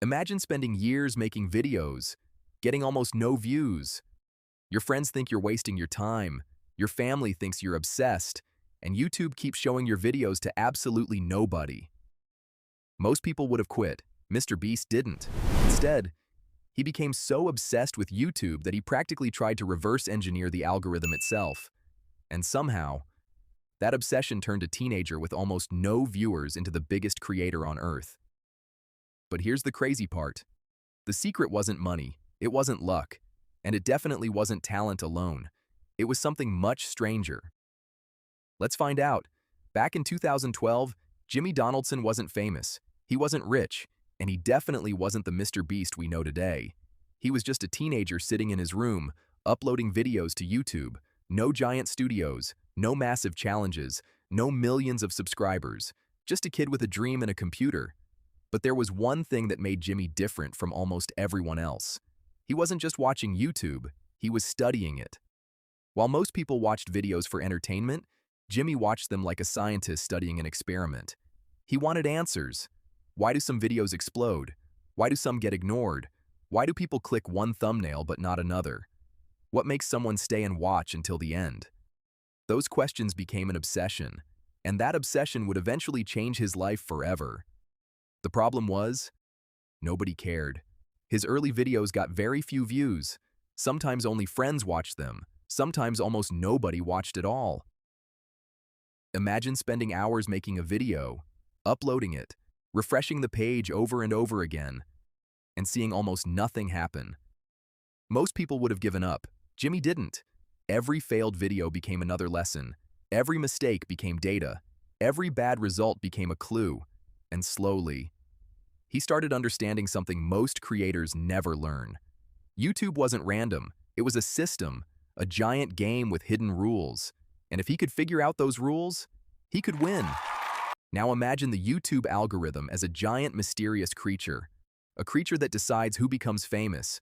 Imagine spending years making videos, getting almost no views. Your friends think you're wasting your time, your family thinks you're obsessed, and YouTube keeps showing your videos to absolutely nobody. Most people would have quit. MrBeast didn't. Instead, he became so obsessed with YouTube that he practically tried to reverse engineer the algorithm itself. And somehow, that obsession turned a teenager with almost no viewers into the biggest creator on earth. But here's the crazy part. The secret wasn't money, it wasn't luck, and it definitely wasn't talent alone. It was something much stranger. Let's find out. Back in 2012, Jimmy Donaldson wasn't famous, he wasn't rich, and he definitely wasn't the MrBeast we know today. He was just a teenager sitting in his room, uploading videos to YouTube. No giant studios, no massive challenges, no millions of subscribers. Just a kid with a dream and a computer. But there was one thing that made Jimmy different from almost everyone else. He wasn't just watching YouTube, he was studying it. While most people watched videos for entertainment, Jimmy watched them like a scientist studying an experiment. He wanted answers. Why do some videos explode? Why do some get ignored? Why do people click one thumbnail but not another? What makes someone stay and watch until the end? Those questions became an obsession, and that obsession would eventually change his life forever. The problem was, nobody cared. His early videos got very few views. Sometimes only friends watched them. Sometimes almost nobody watched at all. Imagine spending hours making a video, uploading it, refreshing the page over and over again, and seeing almost nothing happen. Most people would have given up. Jimmy didn't. Every failed video became another lesson. Every mistake became data. Every bad result became a clue. And slowly, he started understanding something most creators never learn. YouTube wasn't random. It was a system, a giant game with hidden rules. And if he could figure out those rules, he could win. Now imagine the YouTube algorithm as a giant mysterious creature, a creature that decides who becomes famous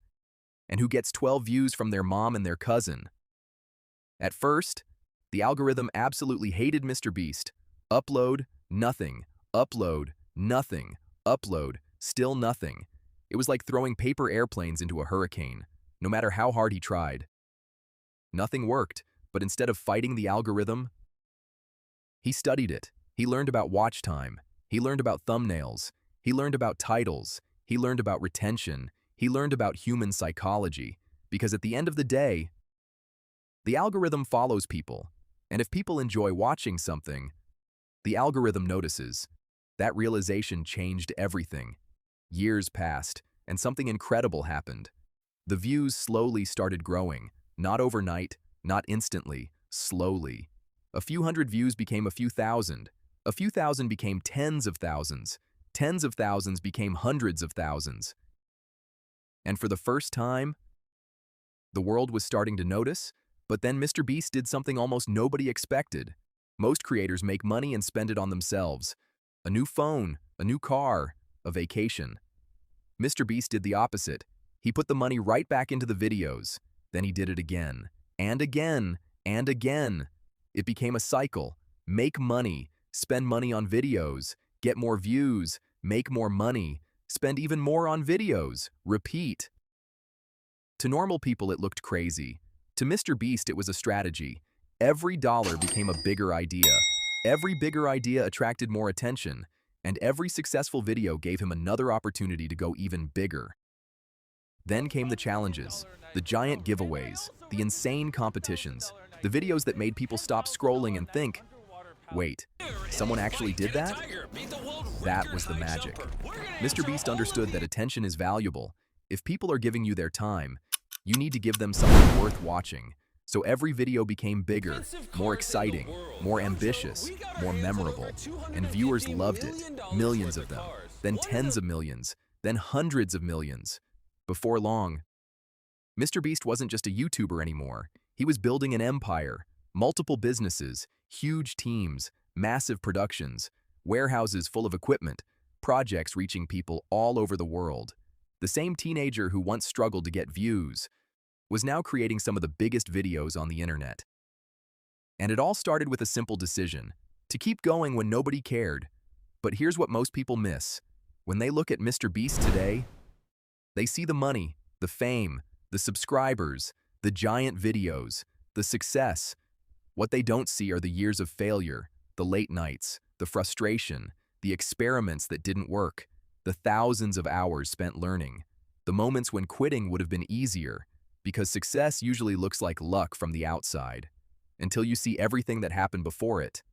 and who gets 12 views from their mom and their cousin. At first, the algorithm absolutely hated MrBeast. Upload, nothing. Upload, nothing. Upload, still nothing. It was like throwing paper airplanes into a hurricane, no matter how hard he tried. Nothing worked, but instead of fighting the algorithm, he studied it. He learned about watch time. He learned about thumbnails. He learned about titles. He learned about retention. He learned about human psychology. Because at the end of the day, the algorithm follows people. And if people enjoy watching something, the algorithm notices. That realization changed everything. Years passed, and something incredible happened. The views slowly started growing. Not overnight, not instantly, slowly. A few hundred views became a few thousand. A few thousand became tens of thousands. Tens of thousands became hundreds of thousands. And for the first time, the world was starting to notice, but then MrBeast did something almost nobody expected. Most creators make money and spend it on themselves. A new phone, a new car, a vacation. MrBeast did the opposite. He put the money right back into the videos. Then he did it again, and again, and again. It became a cycle. Make money, spend money on videos, get more views, make more money, spend even more on videos, repeat. To normal people, it looked crazy. To MrBeast, it was a strategy. Every dollar became a bigger idea. Every bigger idea attracted more attention, and every successful video gave him another opportunity to go even bigger. Then came the challenges, the giant giveaways, the insane competitions, the videos that made people stop scrolling and think, wait, someone actually did that? That was the magic. MrBeast understood that attention is valuable. If people are giving you their time, you need to give them something worth watching. So every video became bigger, more exciting, more ambitious, more memorable, and viewers loved it, millions of them, then tens of millions, then hundreds of millions. Before long, MrBeast wasn't just a YouTuber anymore. He was building an empire, multiple businesses, huge teams, massive productions, warehouses full of equipment, projects reaching people all over the world. The same teenager who once struggled to get views was now creating some of the biggest videos on the internet. And it all started with a simple decision, to keep going when nobody cared. But here's what most people miss. When they look at MrBeast today, they see the money, the fame, the subscribers, the giant videos, the success. What they don't see are the years of failure, the late nights, the frustration, the experiments that didn't work, the thousands of hours spent learning, the moments when quitting would have been easier, because success usually looks like luck from the outside, until you see everything that happened before it.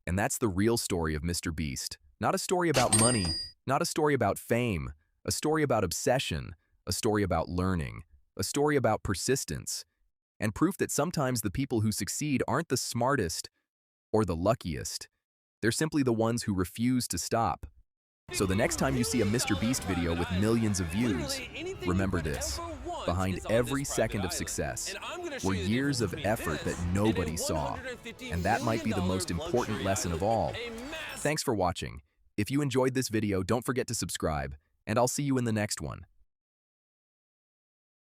And that's the real story of MrBeast. Not a story about money, not a story about fame, a story about obsession, a story about learning, a story about persistence, and proof that sometimes the people who succeed aren't the smartest or the luckiest. They're simply the ones who refuse to stop. So the next time you see a MrBeast video with millions of views, remember this. Behind every second of success were years of effort that nobody saw. And that might be the most important lesson of all. Thanks for watching. If you enjoyed this video, don't forget to subscribe, and I'll see you in the next one.